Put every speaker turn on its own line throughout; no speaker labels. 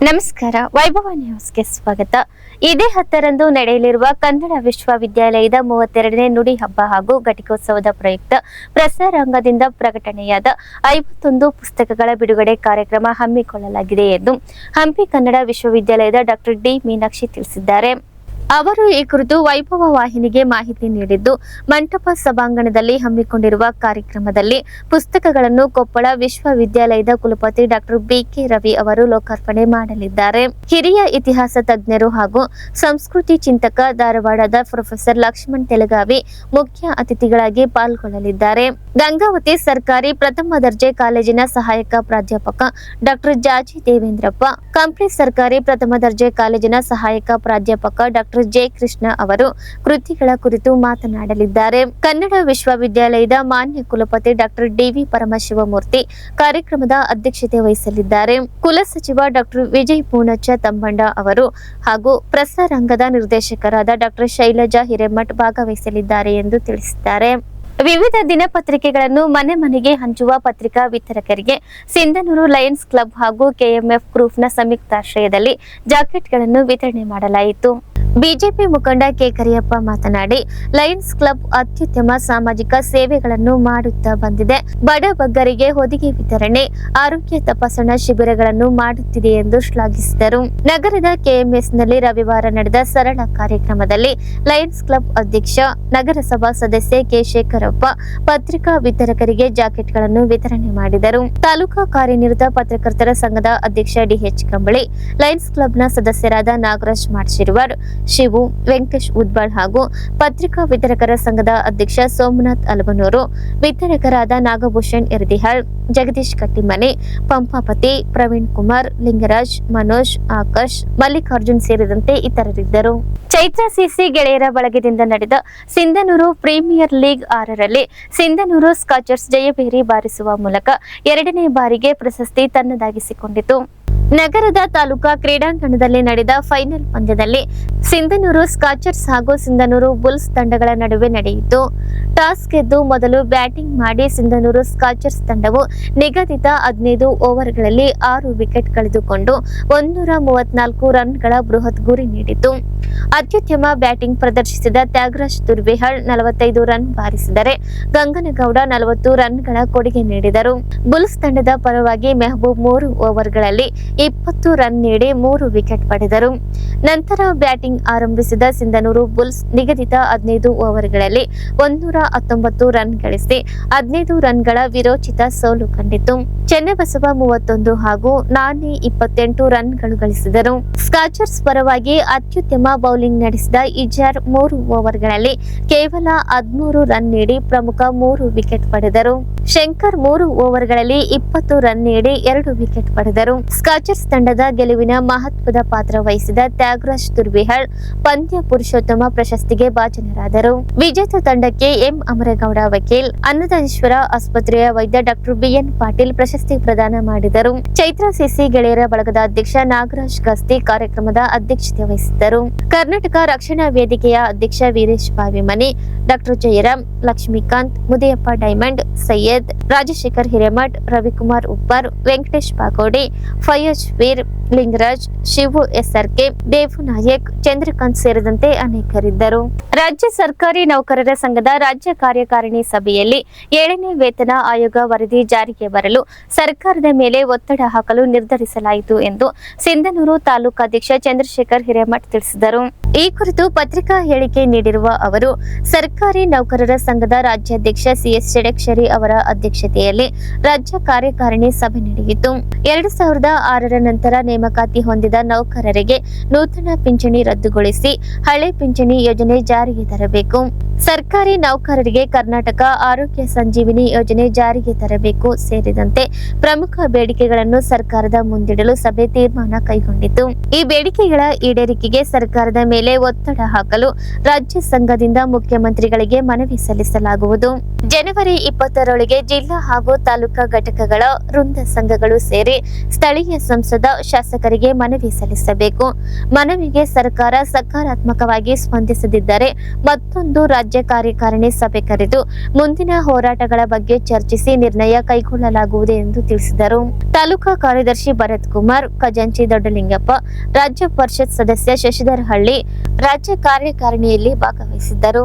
ನಮಸ್ಕಾರ. ವೈಭವ ನ್ಯೂಸ್ಗೆ ಸ್ವಾಗತ. ಇದೇ 10ರಂದು ನಡೆಯಲಿರುವ ಕನ್ನಡ ವಿಶ್ವವಿದ್ಯಾಲಯದ 32ನೇ ನುಡಿ ಹಬ್ಬ ಹಾಗೂ ಘಟಿಕೋತ್ಸವದ ಪ್ರಯುಕ್ತ ಪ್ರಸಾರಾಂಗದಿಂದ ಪ್ರಕಟಣೆಯಾದ 51 ಪುಸ್ತಕಗಳ ಬಿಡುಗಡೆ ಕಾರ್ಯಕ್ರಮ ಹಮ್ಮಿಕೊಳ್ಳಲಾಗಿದೆ ಎಂದು ಹಂಪಿ ಕನ್ನಡ ವಿಶ್ವವಿದ್ಯಾಲಯದ ಡಾಕ್ಟರ್ ಡಿ ಮೀನಾಕ್ಷಿ ತಿಳಿಸಿದ್ದಾರೆ. ಅವರು ಈ ಕುರಿತು ವೈಭವ ವಾಹಿನಿಗೆ ಮಾಹಿತಿ ನೀಡಿದ್ದು, ಮಂಟಪ ಸಭಾಂಗಣದಲ್ಲಿ ಹಮ್ಮಿಕೊಂಡಿರುವ ಕಾರ್ಯಕ್ರಮದಲ್ಲಿ ಪುಸ್ತಕಗಳನ್ನು ಕೊಪ್ಪಳ ವಿಶ್ವವಿದ್ಯಾಲಯದ ಕುಲಪತಿ ಡಾಕ್ಟರ್ ಬಿಕೆ ರವಿ ಅವರು ಲೋಕಾರ್ಪಣೆ ಮಾಡಲಿದ್ದಾರೆ. ಹಿರಿಯ ಇತಿಹಾಸ ತಜ್ಞರು ಹಾಗೂ ಸಂಸ್ಕೃತಿ ಚಿಂತಕ ಧಾರವಾಡದ ಪ್ರೊಫೆಸರ್ ಲಕ್ಷ್ಮಣ್ ತೆಲಗಾವಿ ಮುಖ್ಯ ಅತಿಥಿಗಳಾಗಿ ಪಾಲ್ಗೊಳ್ಳಲಿದ್ದಾರೆ. ಗಂಗಾವತಿ ಸರ್ಕಾರಿ ಪ್ರಥಮ ದರ್ಜೆ ಕಾಲೇಜಿನ ಸಹಾಯಕ ಪ್ರಾಧ್ಯಾಪಕ ಡಾಕ್ಟರ್ ಜಾಜಿ ದೇವೇಂದ್ರಪ್ಪ, ಕಂಪ್ಲಿ ಸರ್ಕಾರಿ ಪ್ರಥಮ ದರ್ಜೆ ಕಾಲೇಜಿನ ಸಹಾಯಕ ಪ್ರಾಧ್ಯಾಪಕ ಡಾಕ್ಟರ್ ಜೆ ಕೃಷ್ಣ ಅವರು ಕೃತಿಗಳ ಕುರಿತು ಮಾತನಾಡಲಿದ್ದಾರೆ. ಕನ್ನಡ ವಿಶ್ವವಿದ್ಯಾಲಯದ ಮಾನ್ಯ ಕುಲಪತಿ ಡಾಕ್ಟರ್ ಡಿವಿ ಪರಮಶಿವಮೂರ್ತಿ ಕಾರ್ಯಕ್ರಮದ ಅಧ್ಯಕ್ಷತೆ ವಹಿಸಲಿದ್ದಾರೆ. ಕುಲಸಚಿವ ಡಾಕ್ಟರ್ ವಿಜಯ್ ಪೂಣಚ್ಚ ತಂಬಂಡ ಅವರು ಹಾಗೂ ಪ್ರಸಾರಾಂಗದ ನಿರ್ದೇಶಕರಾದ ಡಾಕ್ಟರ್ ಶೈಲಜಾ ಹಿರೇಮಠ್ ಭಾಗವಹಿಸಲಿದ್ದಾರೆ ಎಂದು ತಿಳಿಸಿದ್ದಾರೆ. ವಿವಿಧ ದಿನಪತ್ರಿಕೆಗಳನ್ನು ಮನೆ ಮನೆಗೆ ಹಂಚುವ ಪತ್ರಿಕಾ ವಿತರಕರಿಗೆ ಸಿಂಧನೂರು ಲಯನ್ಸ್ ಕ್ಲಬ್ ಹಾಗೂ ಕೆಎಂಎಫ್ ಗ್ರೂಪ್ನ ಸಂಯುಕ್ತಾಶ್ರಯದಲ್ಲಿ ಜಾಕೆಟ್ಗಳನ್ನು ವಿತರಣೆ ಮಾಡಲಾಯಿತು. ಬಿಜೆಪಿ ಮುಖಂಡ ಕೆ ಕರಿಯಪ್ಪ ಮಾತನಾಡಿ, ಲಯನ್ಸ್ ಕ್ಲಬ್ ಅತ್ಯುತ್ತಮ ಸಾಮಾಜಿಕ ಸೇವೆಗಳನ್ನು ಮಾಡುತ್ತಾ ಬಂದಿದೆ. ಬಡ ಬಗ್ಗರಿಗೆ ಹೊದಿಗೆ ವಿತರಣೆ, ಆರೋಗ್ಯ ತಪಾಸಣಾ ಶಿಬಿರಗಳನ್ನು ಮಾಡುತ್ತಿದೆ ಎಂದು ಶ್ಲಾಘಿಸಿದರು. ನಗರದ ಕೆಎಂಎಸ್ನಲ್ಲಿ ರವಿವಾರ ನಡೆದ ಸರಳ ಕಾರ್ಯಕ್ರಮದಲ್ಲಿ ಲಯನ್ಸ್ ಕ್ಲಬ್ ಅಧ್ಯಕ್ಷ ನಗರಸಭಾ ಸದಸ್ಯ ಕೆ ಶೇಖರಪ್ಪ ಪತ್ರಿಕಾ ವಿತರಕರಿಗೆ ಜಾಕೆಟ್ಗಳನ್ನು ವಿತರಣೆ ಮಾಡಿದರು. ತಾಲೂಕಾ ಕಾರ್ಯನಿರತ ಪತ್ರಕರ್ತರ ಸಂಘದ ಅಧ್ಯಕ್ಷ ಡಿಎಚ್ ಕಂಬಳಿ, ಲಯನ್ಸ್ ಕ್ಲಬ್ನ ಸದಸ್ಯರಾದ ನಾಗರಾಜ್ ಮಾಡ್ಶಿರ್ವರ್, ಶಿವು, ವೆಂಕಟೇಶ್ ಉದ್ಬಾಳ್ ಹಾಗೂ ಪತ್ರಿಕಾ ವಿತರಕರ ಸಂಘದ ಅಧ್ಯಕ್ಷ ಸೋಮನಾಥ್ ಅಲವನೂರು, ವಿತರಕರಾದ ನಾಗಭೂಷಣ್ ಎರ್ದಿಹಾಳ್, ಜಗದೀಶ್ ಕಟ್ಟಿಮನೆ, ಪಂಪಾಪತಿ, ಪ್ರವೀಣ್ ಕುಮಾರ್, ಲಿಂಗರಾಜ್, ಮನೋಜ್, ಆಕಾಶ್, ಮಲ್ಲಿಕಾರ್ಜುನ್ ಸೇರಿದಂತೆ ಇತರರಿದ್ದರು. ಚೈತ್ರ ಸಿಸಿ ಗೆಳೆಯರ ಬಳಗದಿಂದ ನಡೆದ ಸಿಂಧನೂರು ಪ್ರೀಮಿಯರ್ ಲೀಗ್ 6ರಲ್ಲಿ ಸಿಂಧನೂರು ಸ್ಕಾಚರ್ಸ್ ಜಯಭೇರಿ ಬಾರಿಸುವ ಮೂಲಕ 2ನೇ ಬಾರಿಗೆ ಪ್ರಶಸ್ತಿ ತನ್ನದಾಗಿಸಿಕೊಂಡಿತು. ನಗರದ ತಾಲೂಕಾ ಕ್ರೀಡಾಂಗಣದಲ್ಲಿ ನಡೆದ ಫೈನಲ್ ಪಂದ್ಯದಲ್ಲಿ ಸಿಂಧನೂರು ಸ್ಕಾಚರ್ಸ್ ಹಾಗೂ ಸಿಂಧನೂರು ಬುಲ್ಸ್ ತಂಡಗಳ ನಡುವೆ ನಡೆಯಿತು. ಟಾಸ್ ಗೆದ್ದು ಮೊದಲು ಬ್ಯಾಟಿಂಗ್ ಮಾಡಿ ಸಿಂಧನೂರು ಸ್ಕಾಚರ್ಸ್ ತಂಡವು ನಿಗದಿತ 15 ಓವರ್ಗಳಲ್ಲಿ 6 ವಿಕೆಟ್ ಕಳೆದುಕೊಂಡು 134 ರನ್ಗಳ ಬೃಹತ್ ಗುರಿ ನೀಡಿತು. ಅತ್ಯುತ್ತಮ ಬ್ಯಾಟಿಂಗ್ ಪ್ರದರ್ಶಿಸಿದ ತ್ಯಾಗರಾಜ್ ತುರ್ವಿಹಾಳ್ 45 ರನ್ ಬಾರಿಸಿದರೆ ಗಂಗನಗೌಡ 40 ರನ್ಗಳ ಕೊಡುಗೆ ನೀಡಿದರು. ಬುಲ್ಸ್ ತಂಡದ ಪರವಾಗಿ ಮೆಹಬೂಬ್ 3 ಓವರ್ಗಳಲ್ಲಿ 20 ರನ್ ನೀಡಿ 3 ವಿಕೆಟ್ ಪಡೆದರು. ನಂತರ ಬ್ಯಾಟಿಂಗ್ ಆರಂಭಿಸಿದ ಸಿಂಧನೂರು ಬುಲ್ಸ್ ನಿಗದಿತ 15 ಓವರ್ಗಳಲ್ಲಿ 119 ರನ್ ಗಳಿಸಿ 15 ರನ್ಗಳ ವಿರೋಚಿತ ಸೋಲು ಕಂಡಿತು. ಚೆನ್ನಬಸವ 31 ಹಾಗೂ ನಾನಿ 28 ರನ್ಗಳು ಗಳಿಸಿದರು. ಸ್ಕಾಚರ್ಸ್ ಪರವಾಗಿ ಅತ್ಯುತ್ತಮ ಬೌಲಿಂಗ್ ನಡೆಸಿದ ಇಜಾರ್ 3 ಓವರ್ಗಳಲ್ಲಿ ಕೇವಲ 13 ರನ್ ನೀಡಿ ಪ್ರಮುಖ 3 ವಿಕೆಟ್ ಪಡೆದರು. ಶಂಕರ್ 3 ಓವರ್ಗಳಲ್ಲಿ 20 ರನ್ ನೀಡಿ 2 ವಿಕೆಟ್ ಪಡೆದರು. ಸ್ಕಾಚರ್ಸ್ ತಂಡದ ಗೆಲುವಿನ ಮಹತ್ವದ ಪಾತ್ರ ವಹಿಸಿದ ತ್ಯಾಗರಾಜ್ ತುರ್ವಿಹಾಳ್ ಪಂದ್ಯ ಪುರುಷೋತ್ತಮ ಪ್ರಶಸ್ತಿಗೆ ಭಾಜನರಾದರು. ವಿಜೇತ ತಂಡಕ್ಕೆ ಎಂ ಅಮರೇಗೌಡ ವಕೀಲ್, ಅನ್ನದಾನೀಶ್ವರ ಆಸ್ಪತ್ರೆಯ ವೈದ್ಯ ಡಾಕ್ಟರ್ ಬಿಎನ್ ಪಾಟೀಲ್ ಪ್ರಶಸ್ತಿ ಪ್ರದಾನ ಮಾಡಿದರು. ಚೈತ್ರ ಸಿಸಿ ಗೆಳೆಯರ ಬಳಗದ ಅಧ್ಯಕ್ಷ ನಾಗರಾಜ್ ಗಸ್ತಿ ಕಾರ್ಯಕ್ರಮದ ಅಧ್ಯಕ್ಷತೆ ವಹಿಸಿದ್ದರು. ಕರ್ನಾಟಕ ರಕ್ಷಣಾ ವೇದಿಕೆಯ ಅಧ್ಯಕ್ಷ ವೀರೇಶ್ ಬಾವಿಮನಿ, ಡಾಕ್ಟರ್ ಜಯರಾಮ್, ಲಕ್ಷ್ಮೀಕಾಂತ್, ಮುದಿಯಪ್ಪ ಡೈಮಂಡ್, ಸೈಯದ್, ರಾಜಶೇಖರ್ ಹಿರೇಮಠ್, ರವಿಕುಮಾರ್ ಉಪ್ಪಾರ್, ವೆಂಕಟೇಶ್ ಬಾಗೋಡಿ, ಫಯಾಜ್ ವೀರ್, ಲಿಂಗರಾಜ್, ಶಿವು ಎಸ್ಆರ್ಕೆ, ದೇವು ನಾಯಕ್, ಚಂದ್ರಕಾಂತ್ ಸೇರಿದಂತೆ ಅನೇಕರಿದ್ದರು. ರಾಜ್ಯ ಸರ್ಕಾರಿ ನೌಕರರ ಸಂಘದ ರಾಜ್ಯ ಕಾರ್ಯಕಾರಿಣಿ ಸಭೆಯಲ್ಲಿ 7ನೇ ವೇತನ ಆಯೋಗ ವರದಿ ಜಾರಿಗೆ ಬರಲು ಸರ್ಕಾರದ ಮೇಲೆ ಒತ್ತಡ ಹಾಕಲು ನಿರ್ಧರಿಸಲಾಯಿತು ಎಂದು ಸಿಂಧನೂರು ತಾಲೂಕಾಧ್ಯಕ್ಷ ಚಂದ್ರಶೇಖರ್ ಹಿರೇಮಠ್ ತಿಳಿಸಿದರು. ಈ ಕುರಿತು ಪತ್ರಿಕಾ ಹೇಳಿಕೆ ನೀಡಿರುವ ಅವರು, ಸರ್ಕಾರಿ ನೌಕರರ ಸಂಘದ ರಾಜ್ಯಾಧ್ಯಕ್ಷ ಸಿಎಸ್ ಷಡಕ್ಷರಿ ಅವರ ಅಧ್ಯಕ್ಷತೆಯಲ್ಲಿ ರಾಜ್ಯ ಕಾರ್ಯಕಾರಿಣಿ ಸಭೆ ನಡೆಯಿತು. 2006ರ ನಂತರ ನೇಮಕಾತಿ ಹೊಂದಿದ ನೌಕರರಿಗೆ ನೂತನ ಪಿಂಚಣಿ ರದ್ದುಗೊಳಿಸಿ ಹಳೆ ಪಿಂಚಣಿ ಯೋಜನೆ ಜಾರಿಗೆ ತರಬೇಕು. ಸರ್ಕಾರಿ ನೌಕರರಿಗೆ ಕರ್ನಾಟಕ ಆರೋಗ್ಯ ಸಂಜೀವಿನಿ ಯೋಜನೆ ಜಾರಿಗೆ ತರಬೇಕು ಸೇರಿದಂತೆ ಪ್ರಮುಖ ಬೇಡಿಕೆಗಳನ್ನು ಸರ್ಕಾರದ ಮುಂದಿಡಲು ಸಭೆ ತೀರ್ಮಾನ ಕೈಗೊಂಡಿತು. ಈ ಬೇಡಿಕೆಗಳ ಈಡೇರಿಕೆಗೆ ಸರ್ಕಾರದ ಮೇಲೆ ಒತ್ತಡ ಹಾಕಲು ರಾಜ್ಯ ಸಂಘದಿಂದ ಮುಖ್ಯಮಂತ್ರಿಗಳಿಗೆ ಮನವಿ ಸಲ್ಲಿಸಲಾಗುವುದು. ಜನವರಿ 20ರೊಳಗೆ ಜಿಲ್ಲಾ ಹಾಗೂ ತಾಲೂಕಾ ಘಟಕಗಳ ವೃಂದ ಸಂಘಗಳು ಸೇರಿ ಸ್ಥಳೀಯ ಸಂಸದ ಶಾಸಕರಿಗೆ ಮನವಿ ಸಲ್ಲಿಸಬೇಕು. ಮನವಿಗೆ ಸರ್ಕಾರ ಸಕಾರಾತ್ಮಕವಾಗಿ ಸ್ಪಂದಿಸದಿದ್ದರೆ ಮತ್ತೊಂದು ರಾಜ್ಯ ಕಾರ್ಯಕಾರಿಣಿ ಸಭೆ ಕರೆದು ಮುಂದಿನ ಹೋರಾಟಗಳ ಬಗ್ಗೆ ಚರ್ಚಿಸಿ ನಿರ್ಣಯ ಕೈಗೊಳ್ಳಲಾಗುವುದು ಎಂದು ತಿಳಿಸಿದರು. ತಾಲೂಕಾ ಕಾರ್ಯದರ್ಶಿ ಭರತ್ ಕುಮಾರ್, ಖಜಾಂಚಿ ದೊಡ್ಡಲಿಂಗಪ್ಪ, ರಾಜ್ಯ ಪರಿಷತ್ ಸದಸ್ಯ ಶಶಿಧರ್ ಹಳ್ಳಿ ರಾಜ್ಯ ಕಾರ್ಯಕಾರಿಣಿಯಲ್ಲಿ ಭಾಗವಹಿಸಿದ್ದರು.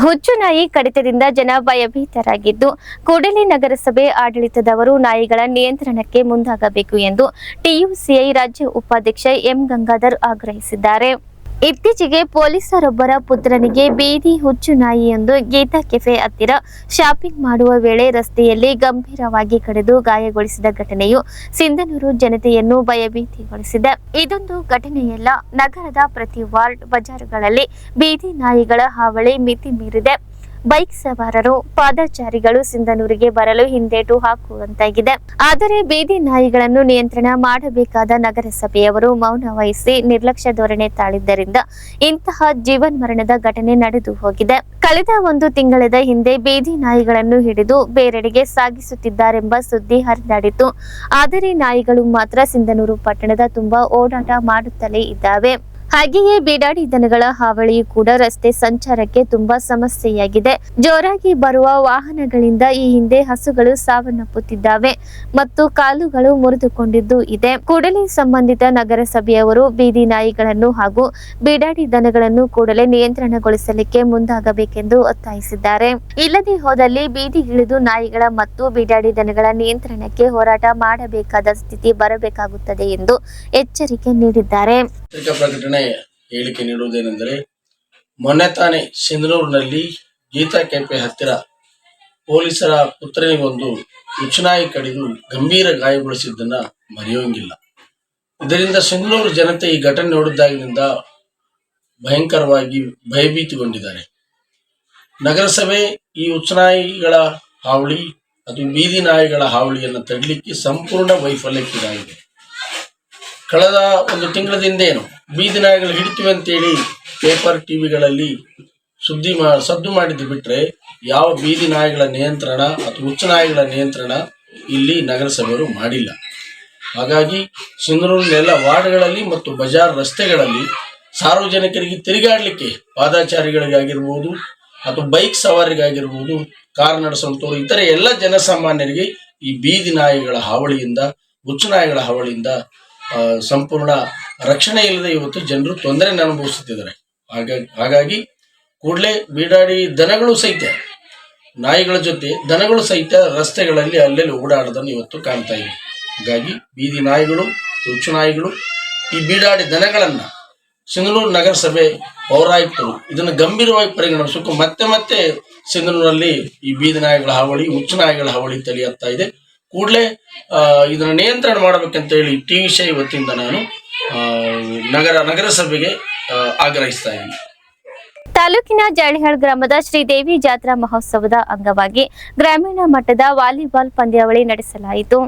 ಹುಚ್ಚು ನಾಯಿ ಕಡಿತದಿಂದ ಜನ ಭಯಭೀತರಾಗಿದ್ದು, ಕೂಡಲೇ ನಗರಸಭೆ ಆಡಳಿತದವರು ನಾಯಿಗಳ ನಿಯಂತ್ರಣಕ್ಕೆ ಮುಂದಾಗಬೇಕು ಎಂದು ಟಿಯುಸಿಐ ರಾಜ್ಯ ಉಪಾಧ್ಯಕ್ಷ ಎಂ ಗಂಗಾಧರ್ ಆಗ್ರಹಿಸಿದ್ದಾರೆ. ಇತ್ತೀಚೆಗೆ ಪೊಲೀಸರೊಬ್ಬರ ಪುತ್ರನಿಗೆ ಬೀದಿ ಹುಚ್ಚು ನಾಯಿಯೊಂದು ಗೀತಾ ಕೆಫೆ ಹತ್ತಿರ ಶಾಪಿಂಗ್ ಮಾಡುವ ವೇಳೆ ರಸ್ತೆಯಲ್ಲಿ ಗಂಭೀರವಾಗಿ ಕಡಿದು ಗಾಯಗೊಳಿಸಿದ ಘಟನೆಯು ಸಿಂಧನೂರು ಜನತೆಯನ್ನು ಭಯಭೀತಿಗೊಳಿಸಿದೆ. ಇದೊಂದು ಘಟನೆಯಲ್ಲ, ನಗರದ ಪ್ರತಿ ವಾರ್ಡ್, ಬಜಾರುಗಳಲ್ಲಿ ಬೀದಿ ನಾಯಿಗಳ ಹಾವಳಿ ಮಿತಿ ಮೀರಿದೆ. ಬೈಕ್ ಸವಾರರು, ಪಾದಚಾರಿಗಳು ಸಿಂಧನೂರಿಗೆ ಬರಲು ಹಿಂದೇಟು ಹಾಕುವಂತಾಗಿದೆ. ಆದರೆ ಬೀದಿ ನಾಯಿಗಳನ್ನು ನಿಯಂತ್ರಣ ಮಾಡಬೇಕಾದ ನಗರಸಭೆಯವರು ಮೌನ ವಹಿಸಿ ನಿರ್ಲಕ್ಷ್ಯ ಧೋರಣೆ ತಾಳಿದ್ದರಿಂದ ಇಂತಹ ಜೀವನ್ಮರಣದ ಘಟನೆ ನಡೆದು ಹೋಗಿದೆ. ಕಳೆದ 1 ತಿಂಗಳದ ಹಿಂದೆ ಬೀದಿ ನಾಯಿಗಳನ್ನು ಹಿಡಿದು ಬೇರೆಡೆಗೆ ಸಾಗಿಸುತ್ತಿದ್ದಾರೆಂಬ ಸುದ್ದಿ ಹರಿದಾಡಿತು. ಆದರೆ ನಾಯಿಗಳು ಮಾತ್ರ ಸಿಂಧನೂರು ಪಟ್ಟಣದ ತುಂಬಾ ಓಡಾಟ ಮಾಡುತ್ತಲೇ ಇದ್ದಾವೆ. ಹಾಗೆಯೇ ಬೀಡಾಡಿ ದನಗಳ ಹಾವಳಿಯೂ ಕೂಡ ರಸ್ತೆ ಸಂಚಾರಕ್ಕೆ ತುಂಬಾ ಸಮಸ್ಯೆಯಾಗಿದೆ. ಜೋರಾಗಿ ಬರುವ ವಾಹನಗಳಿಂದ ಈ ಹಿಂದೆ ಹಸುಗಳು ಸಾವನ್ನಪ್ಪುತ್ತಿದ್ದಾವೆ ಮತ್ತು ಕಾಲುಗಳು ಮುರಿದುಕೊಂಡಿದ್ದು ಇದೆ. ಕೂಡಲೇ ಸಂಬಂಧಿತ ನಗರಸಭೆಯವರು ಬೀದಿ ನಾಯಿಗಳನ್ನು ಹಾಗೂ ಬೀಡಾಡಿ ದನಗಳನ್ನು ಕೂಡಲೇ ನಿಯಂತ್ರಣಗೊಳಿಸಲಿಕ್ಕೆ ಮುಂದಾಗಬೇಕೆಂದು ಒತ್ತಾಯಿಸಿದ್ದಾರೆ. ಇಲ್ಲದೆ ಹೋದಲ್ಲಿ ಬೀದಿಗಿಳಿದು ನಾಯಿಗಳ ಮತ್ತು ಬೀಡಾಡಿ ದನಗಳ ನಿಯಂತ್ರಣಕ್ಕೆ ಹೋರಾಟ ಮಾಡಬೇಕಾದ ಸ್ಥಿತಿ ಬರಬೇಕಾಗುತ್ತದೆ ಎಂದು ಎಚ್ಚರಿಕೆ ನೀಡಿದ್ದಾರೆ.
ಹೇಳಿಕೆ ನೀಡುವುದೇನೆಂದರೆ, ಮೊನ್ನೆ ತಾನೇ ಸಿಂಧನೂರಿನಲ್ಲಿ ಗೀತಾ ಕೆಫೆ ಹತ್ತಿರ ಪೊಲೀಸರ ಪುತ್ರನಿಗೊಂದು ಹುಚ್ಚುನಾಯಿ ಕಡಿದು ಗಂಭೀರ ಗಾಯಗೊಳಿಸಿದ್ದನ್ನ ಮರೆಯೋಂಗಿಲ್ಲ. ಇದರಿಂದ ಸಿಂಧನೂರು ಜನತೆ ಈ ಘಟನೆ ನೋಡಿದಾಗಿನಿಂದ ಭಯಂಕರವಾಗಿ ಭಯಭೀತಿಗೊಂಡಿದ್ದಾರೆ. ನಗರಸಭೆ ಈ ಹುಚ್ಚುನಾಯಿಗಳ ಹಾವಳಿ ಅದು ಬೀದಿ ನಾಯಿಗಳ ಹಾವಳಿಯನ್ನು ತಡಲಿಕ್ಕೆ ಸಂಪೂರ್ಣ ವೈಫಲ್ಯಕ್ಕಿದಾಗಿದೆ. ಕಳೆದ 1 ತಿಂಗಳದ ಹಿಂದೇನು ಬೀದಿ ನಾಯಿಗಳು ಹಿಡಿತೀವಿ ಅಂತೇಳಿ ಪೇಪರ್ ಟಿವಿಗಳಲ್ಲಿ ಸದ್ದು ಮಾಡಿದ್ದು ಬಿಟ್ರೆ ಯಾವ ಬೀದಿ ನಾಯಿಗಳ ನಿಯಂತ್ರಣ ಅಥವಾ ಹುಚ್ಚು ನಾಯಿಗಳ ನಿಯಂತ್ರಣ ಇಲ್ಲಿ ನಗರಸಭೆಯವರು ಮಾಡಿಲ್ಲ. ಹಾಗಾಗಿ ಸಿಂಧನೂರಿನ ಎಲ್ಲ ವಾರ್ಡ್ಗಳಲ್ಲಿ ಮತ್ತು ಬಜಾರ್ ರಸ್ತೆಗಳಲ್ಲಿ ಸಾರ್ವಜನಿಕರಿಗೆ ತಿರುಗಾಡಲಿಕ್ಕೆ ಪಾದಚಾರಿಗಳಿಗಾಗಿರ್ಬೋದು ಅಥವಾ ಬೈಕ್ ಸವಾರಿಗಾಗಿರ್ಬೋದು, ಕಾರ್ ನಡೆಸುವಂಥವ್ರು, ಇತರೆ ಎಲ್ಲ ಜನಸಾಮಾನ್ಯರಿಗೆ ಈ ಬೀದಿ ನಾಯಿಗಳ ಹಾವಳಿಯಿಂದ, ಹುಚ್ಚು ನಾಯಿಗಳ ಹಾವಳಿಯಿಂದ ಸಂಪೂರ್ಣ ರಕ್ಷಣೆ ಇಲ್ಲದೆ ಇವತ್ತು ಜನರು ತೊಂದರೆ ಅನುಭವಿಸುತ್ತಿದ್ದಾರೆ. ಹಾಗಾಗಿ ಕೂಡಲೇ ಬೀಡಾಡಿ ದನಗಳು ಸಹಿತ, ನಾಯಿಗಳ ಜೊತೆ ದನಗಳು ಸಹಿತ ರಸ್ತೆಗಳಲ್ಲಿ ಅಲ್ಲೆಲ್ಲಿ ಓಡಾಡೋದನ್ನು ಇವತ್ತು ಕಾಣ್ತಾ ಇವೆ. ಹಾಗಾಗಿ ಬೀದಿ ನಾಯಿಗಳು, ಹುಚ್ಚು ನಾಯಿಗಳು, ಈ ಬೀಡಾಡಿ ದನಗಳನ್ನು ಸಿಂಧನೂರು ನಗರಸಭೆ ಪೌರಾಯುಕ್ತರು ಇದನ್ನು ಗಂಭೀರವಾಗಿ ಪರಿಗಣಿಸಬೇಕು. ಮತ್ತೆ ಸಿಂಧನೂರಲ್ಲಿ ಈ ಬೀದಿ ನಾಯಿಗಳ ಹಾವಳಿ, ಹುಚ್ಚು ನಾಯಿಗಳ ಹಾವಳಿ ತಲೆಯತ್ತಾ ಇದೆ. ಕೂಡಲೇ ಇದನ್ನು ನಿಯಂತ್ರಣ ಮಾಡಬೇಕಂತ ಹೇಳಿ ಟಿಯುಸಿಐ ವತಿಯಿಂದ ನಾನು ನಗರಸಭೆಗೆ ಆಗ್ರಹಿಸ್ತಾ ಇದ್ದೀನಿ.
ತಾಲೂಕಿನ ಜಾಳಿಹಾಳ್ ಗ್ರಾಮದ ಶ್ರೀದೇವಿ ಜಾತ್ರಾ ಮಹೋತ್ಸವದ ಅಂಗವಾಗಿ ಗ್ರಾಮೀಣ ಮಟ್ಟದ ವಾಲಿಬಾಲ್ ಪಂದ್ಯಾವಳಿ ನಡೆಸಲಾಯಿತು.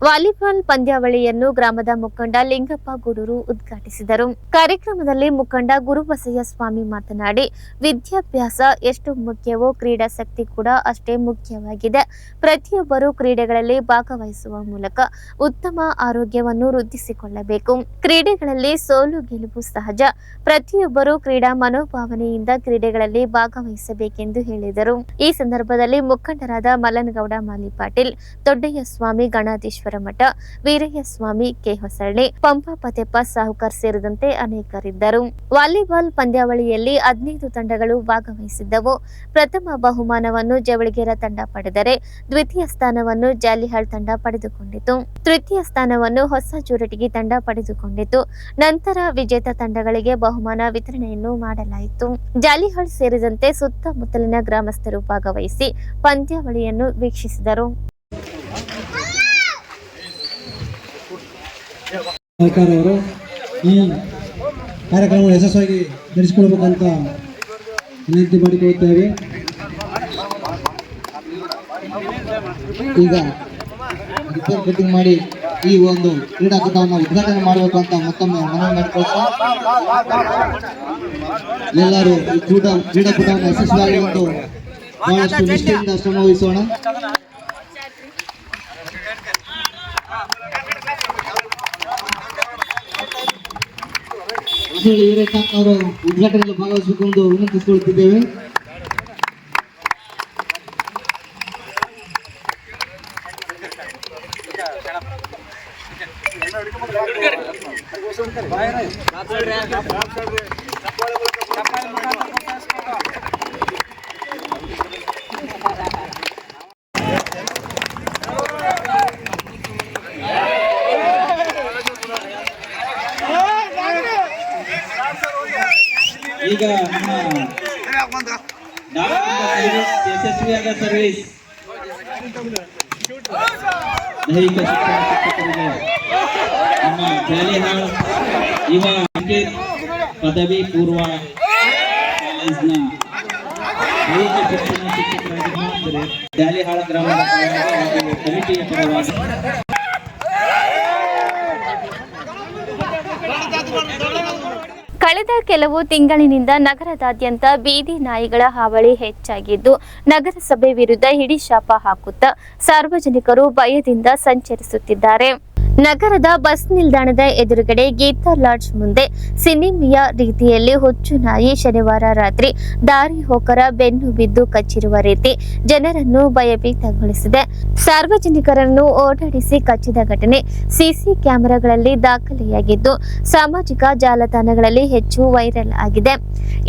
ವಾಲಿಬಾಲ್ ಪಂದ್ಯಾವಳಿಯನ್ನು ಗ್ರಾಮದ ಮುಖಂಡ ಲಿಂಗಪ್ಪ ಗೂಡೂರು ಉದ್ಘಾಟಿಸಿದರು. ಕಾರ್ಯಕ್ರಮದಲ್ಲಿ ಮುಖಂಡ ಗುರುಬಸಯ್ಯ ಸ್ವಾಮಿ ಮಾತನಾಡಿ, ವಿದ್ಯಾಭ್ಯಾಸ ಎಷ್ಟು ಮುಖ್ಯವೋ ಕ್ರೀಡಾಸಕ್ತಿ ಕೂಡ ಅಷ್ಟೇ ಮುಖ್ಯವಾಗಿದೆ. ಪ್ರತಿಯೊಬ್ಬರು ಕ್ರೀಡೆಗಳಲ್ಲಿ ಭಾಗವಹಿಸುವ ಮೂಲಕ ಉತ್ತಮ ಆರೋಗ್ಯವನ್ನು ವೃದ್ಧಿಸಿಕೊಳ್ಳಬೇಕು. ಕ್ರೀಡೆಗಳಲ್ಲಿ ಸೋಲು ಗೆಲುವು ಸಹಜ. ಪ್ರತಿಯೊಬ್ಬರು ಕ್ರೀಡಾ ಮನೋಭಾವನೆಯಿಂದ ಕ್ರೀಡೆಗಳಲ್ಲಿ ಭಾಗವಹಿಸಬೇಕೆಂದು ಹೇಳಿದರು. ಈ ಸಂದರ್ಭದಲ್ಲಿ ಮುಖಂಡರಾದ ಮಲ್ಲನಗೌಡ ಮಾಲಿಪಾಟೀಲ್, ದೊಡ್ಡಯ್ಯ ಸ್ವಾಮಿ ಗಣಾಧೀಶ್ವರ ಮಠ, ವೀರಯ್ಯ ಸ್ವಾಮಿ ಕೆ ಹೊಸಳ್ಳಿ, ಪಂಪ ಪತೆಪ್ಪ ಸಾಹುಕಾರ್ ಸೇರಿದಂತೆ ಅನೇಕರಿದ್ದರು. ವಾಲಿಬಾಲ್ ಪಂದ್ಯಾವಳಿಯಲ್ಲಿ 15 ತಂಡಗಳು ಭಾಗವಹಿಸಿದ್ದವು. ಪ್ರಥಮ ಬಹುಮಾನವನ್ನು ಜವಳಿಗೆರ ತಂಡ ಪಡೆದರೆ ದ್ವಿತೀಯ ಸ್ಥಾನವನ್ನು ಜಾಲಿಹಾಳ್ ತಂಡ ಪಡೆದುಕೊಂಡಿತು. ತೃತೀಯ ಸ್ಥಾನವನ್ನು ಹೊಸ ಜೂರಟಗಿ ತಂಡ ಪಡೆದುಕೊಂಡಿತು. ನಂತರ ವಿಜೇತ ತಂಡಗಳಿಗೆ ಬಹುಮಾನ ವಿತರಣೆಯನ್ನು ಮಾಡಲಾಯಿತು. ಜಾಲಿಹಾಳ್ ಸೇರಿದಂತೆ ಸುತ್ತಮುತ್ತಲಿನ ಗ್ರಾಮಸ್ಥರು ಭಾಗವಹಿಸಿ ಪಂದ್ಯಾವಳಿಯನ್ನು ವೀಕ್ಷಿಸಿದರು.
ಸರ್ಕಾರವರು ಈ ಕಾರ್ಯಕ್ರಮವನ್ನು ಯಶಸ್ವಿಯಾಗಿ ನಡೆಸಿಕೊಳ್ಬೇಕಂತ ವಿನಂತಿ ಮಾಡಿಕೊಳ್ಳುತ್ತೇವೆ. ಈಗ ರಿಪೋರ್ಟ್ ಕಟಿಂಗ್ ಮಾಡಿ ಈ ಒಂದು ಕ್ರೀಡಾಕೂಟವನ್ನು ಉದ್ಘಾಟನೆ ಮಾಡಬೇಕು ಅಂತ ಮತ್ತೊಮ್ಮೆ ಮನವಿ ಮಾಡಿಕೊಳ್ತಾ, ಎಲ್ಲರೂ ಈ ಕ್ರೀಡಾಕೂಟವನ್ನು ಯಶಸ್ವಿಯಾಗಿ ಒಂದು ಬಹಳಷ್ಟು ನಿಷ್ಠೆಯಿಂದ ಶ್ರಮ ವಹಿಸೋಣ. ಅವರು ಉದ್ಘಾಟನೆಯಲ್ಲಿ ಭಾಗವಹಿಸಬೇಕು ಎಂದು ವಿನಂತಿಸಿಕೊಳ್ಳುತ್ತಿದ್ದೇವೆ.
ಈಗ ಯಶಸ್ವಿಯಾದ ಸರ್ವಿಸ್ ದೈಹಿಕ ಶಿಕ್ಷಣ ಶಿಕ್ಷಕರಿಗೆ ನಮ್ಮ ಜಾಲಿಹಾಳ್ ಯುವ ಅಂಕಿತ್ ಪದವಿ ಪೂರ್ವ ಕಾಲೇಜ್ನ ದೈಹಿಕ ಶಿಕ್ಷಣ ಶಿಕ್ಷಕರಾಗಿದ್ದಾರೆ. ಜಾಲಿಹಾಳ ಗ್ರಾಮದ ಕಮಿಟಿಯ ಪರವಾಗಿ
ಕಳೆದ ಕೆಲವು ತಿಂಗಳಿನಿಂದ ನಗರದಾದ್ಯಂತ ಬೀದಿ ನಾಯಿಗಳ ಹಾವಳಿ ಹೆಚ್ಚಾಗಿದ್ದು ನಗರಸಭೆ ವಿರುದ್ಧ ಹಿಡಿಶಾಪ ಹಾಕುತ್ತಾ ಸಾರ್ವಜನಿಕರು ಭಯದಿಂದ ಸಂಚರಿಸುತ್ತಿದ್ದಾರೆ. ನಗರದ ಬಸ್ ನಿಲ್ದಾಣದ ಎದುರುಗಡೆ ಗೀತಾ ಲಾಡ್ಜ್ ಮುಂದೆ ಸಿನಿಮೆಯ ರೀತಿಯಲ್ಲಿ ಹುಚ್ಚು ನಾಯಿ ಶನಿವಾರ ರಾತ್ರಿ ದಾರಿ ಹೋಕರ ಬೆನ್ನು ಬಿದ್ದು ಕಚ್ಚಿರುವ ರೀತಿ ಜನರನ್ನು ಭಯಭೀತಗೊಳಿಸಿದೆ. ಸಾರ್ವಜನಿಕರನ್ನು ಓಡಾಡಿಸಿ ಕಚ್ಚಿದ ಘಟನೆ ಸಿಸಿ ಕ್ಯಾಮೆರಾಗಳಲ್ಲಿ ದಾಖಲೆಯಾಗಿದ್ದು ಸಾಮಾಜಿಕ ಜಾಲತಾಣಗಳಲ್ಲಿ ಹೆಚ್ಚು ವೈರಲ್ ಆಗಿದೆ.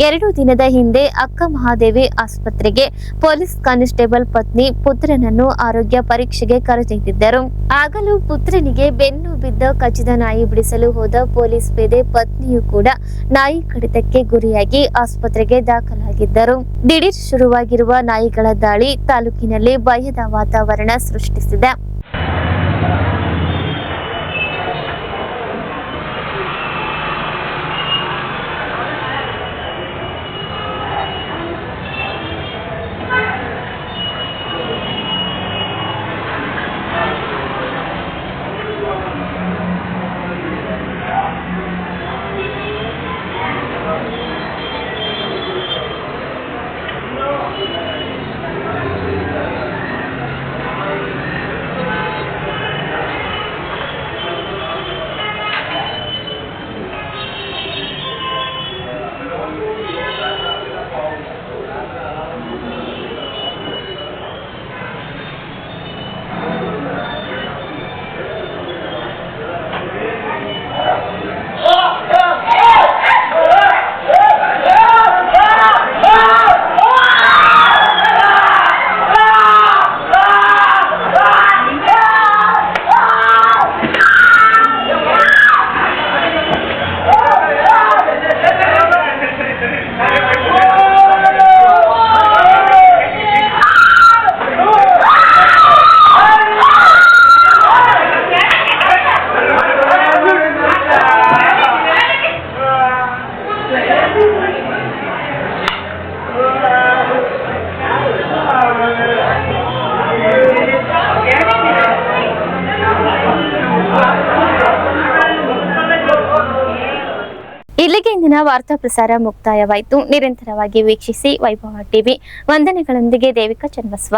2 ದಿನದ ಹಿಂದೆ ಅಕ್ಕ ಮಹಾದೇವಿ ಆಸ್ಪತ್ರೆಗೆ ಪೊಲೀಸ್ ಕಾನ್ಸ್ಟೇಬಲ್ ಪತ್ನಿ ಪುತ್ರನನ್ನು ಆರೋಗ್ಯ ಪರೀಕ್ಷೆಗೆ ಕರೆದೊಯ್ದಿದ್ದರು. ಆಗಲೂ ಪುತ್ರನಿಗೆ ಬೆನ್ನು ಬಿದ್ದ ಕಚ್ಚಿದ ನಾಯಿ ಬಿಡಿಸಲು ಹೋದ ಪೊಲೀಸ್ ಪೇದೆ ಪತ್ನಿಯು ಕೂಡ ನಾಯಿ ಕಡಿತಕ್ಕೆ ಗುರಿಯಾಗಿ ಆಸ್ಪತ್ರೆಗೆ ದಾಖಲಾಗಿದ್ದರು. ದಿಢೀರ್ ಶುರುವಾಗಿರುವ ನಾಯಿಗಳ ದಾಳಿ ತಾಲೂಕಿನಲ್ಲಿ ಭಯದ ವಾತಾವರಣ ಸೃಷ್ಟಿಸಿದೆ. ಇಲ್ಲಿಗೆ ಇಂದಿನ ವಾರ್ತಾ ಪ್ರಸಾರ ಮುಕ್ತಾಯವಾಯಿತು. ನಿರಂತರವಾಗಿ ವೀಕ್ಷಿಸಿ ವೈಭವ ಟಿವಿ. ವಂದನೆಗಳೊಂದಿಗೆ ದೇವಿಕಾ ಚನ್ನಬಸವ.